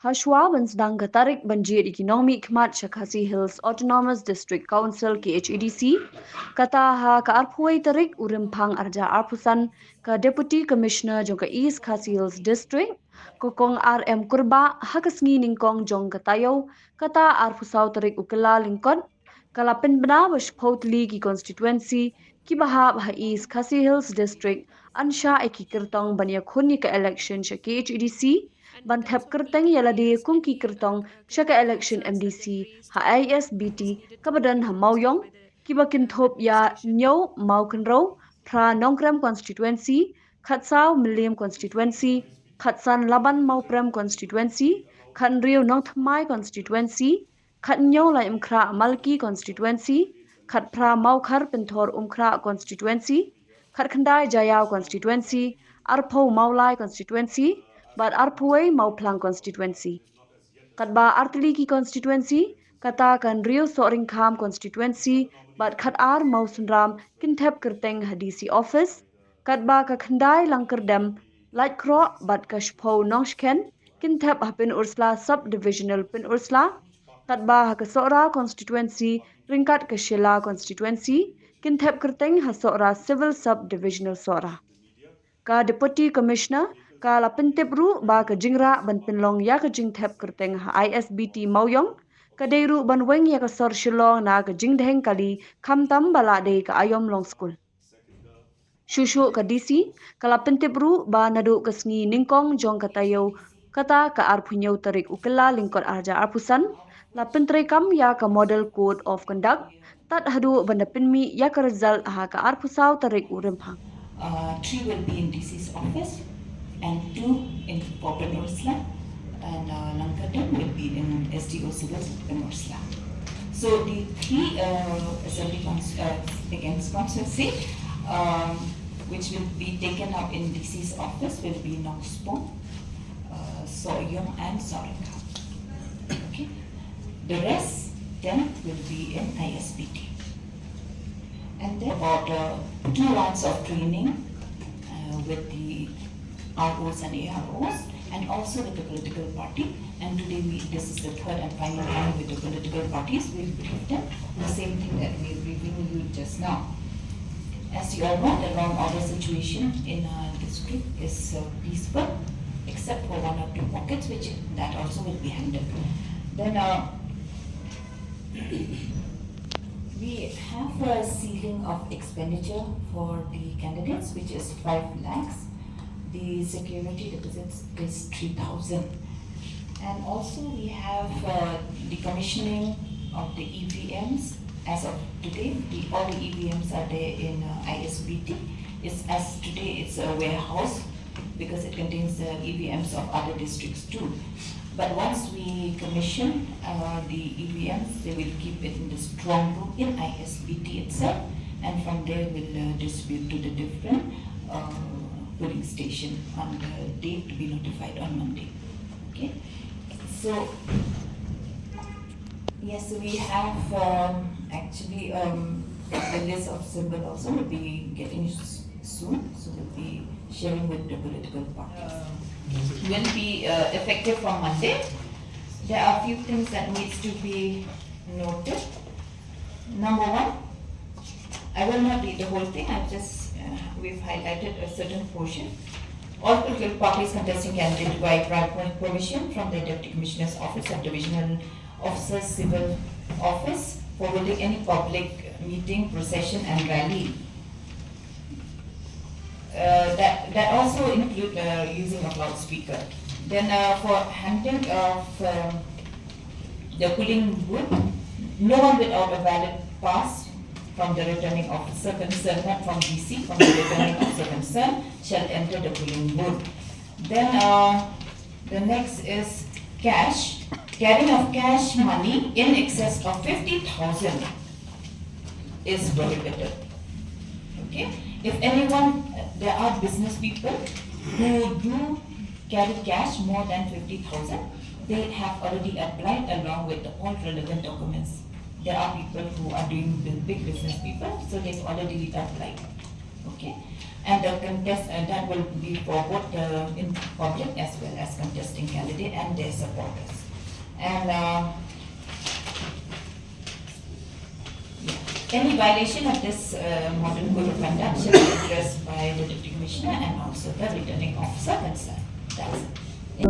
Hashwa Bansdang Gatarik Banjir Economic Mat Shakasi Hills Autonomous District Council KHEDC Kata ha ka arpuai tarik urimpang arja arpusan ka Deputy Commissioner Jongka East Khasi Hills District kokong RM Kurba hakasngi ningkong jong katayo kata arpusau tarik ukela lingkon kalapin bena bashpotli ki constituency ki bahab ha East Khasi Hills District ansha eki Kyrtong banya khuni ka election sha KHEDC Ban Thep Kyrteng yaladi kumki Kyrtong Jaka election MDC ha Isbt kabadan ha Mauyong kibakin thop ya nyau Maukenro pra Nongkram constituency Khatsau Milim constituency Khatsan Laban Mauprem constituency Khanrio Nongthmai constituency Khatnyau Lai Umkra Malki constituency Khatpra Maukhar Pinthor Umkra constituency Khatkhandai Jayau constituency Arpo Maulai constituency but Arpuai Mauplang constituency. Katba Artiliki constituency, Kata kan Rio Soringham constituency, but Kat Ar Mausunram Kinthep Kyrteng Hadisi office, Katba Kakhandai Lankerdam, Light Cro, but Kashpo Noshken, Kinthep Hapin Ursla subdivisional Pin Ursla, Katba Hakasora constituency, Ringkat Kashila constituency, Kinthep Kyrteng Hasora civil subdivisional Sora. Ka Deputy Commissioner ka lapentip ru ba ka jingra ban Pynlong Jaka Thep Kyrteng ha Isbt Mauyong ka deiru ban weng ya ka Sor Shillong na ka Jingdheng kali khamtam bala de ka ayom long school. Shushu ka DC ka lapentip ru ba nadu kasngi ningkong jong katayo kata ka arpunyau tarik ukela lingkot arja arpusan lapentre kam ya ka model code of conduct tat hadu banda pinmi ya ka result ha ka arpusau tarik urimpang. 3 will be in DC's office and 2 in Port Ursula and Lankadam will be in SDO Civil in Ursula. So the 3 assembly against constituency which will be taken up in DC's office will be Noxpong, Soyong and Soringham. Okay. The rest 10 will be in Isbt. And then about 2 rounds of training with the ROs and AROs and also with the political party. And today this is the 3rd and final round with the political parties. We'll brief them the same thing that we're briefing you just now. As you all know, the law and order situation in our district is peaceful, except for 1 or 2 pockets, which that also will be handled. Then we have a ceiling of expenditure for the candidates, which is 5 lakhs. The security deposits is 3,000. And also we have the commissioning of the EVMs. As of today, all the EVMs are there in Isbt. As today it's a warehouse because it contains the EVMs of other districts too. But once we commission the EVMs, they will keep it in the strong room in Isbt itself, and from there we'll distribute to the different polling station on the date to be notified on Monday. Okay. So yes, we have actually the list of symbol also will be getting soon, so we'll be sharing with the political parties. Will be effective from Monday. There are a few things that needs to be noted. Number 1, I will not read the whole thing. I just we've highlighted a certain portion. All political parties contesting candidates require prior permission from the Deputy Commissioner's Office of Divisional Officers Civil Office for holding any public meeting, procession, and rally. That also include using of loudspeaker. Then for handling of the polling booth, no one without a valid pass from the returning officer concerned, not from DC, from the returning officer concerned, shall enter the polling booth. Then the next is cash. Carrying of cash money in excess of 50,000 is prohibited. Okay. If anyone, there are business people who do carry cash more than 50,000, they have already applied along with all relevant documents. There are people who are doing big business people, so they've already applied. Okay, and the contest that will be for both the in public as well as contesting candidate and their supporters. And any violation of this modern code of conduct should be addressed by the Deputy Commissioner and also the returning officer concerned. That's it.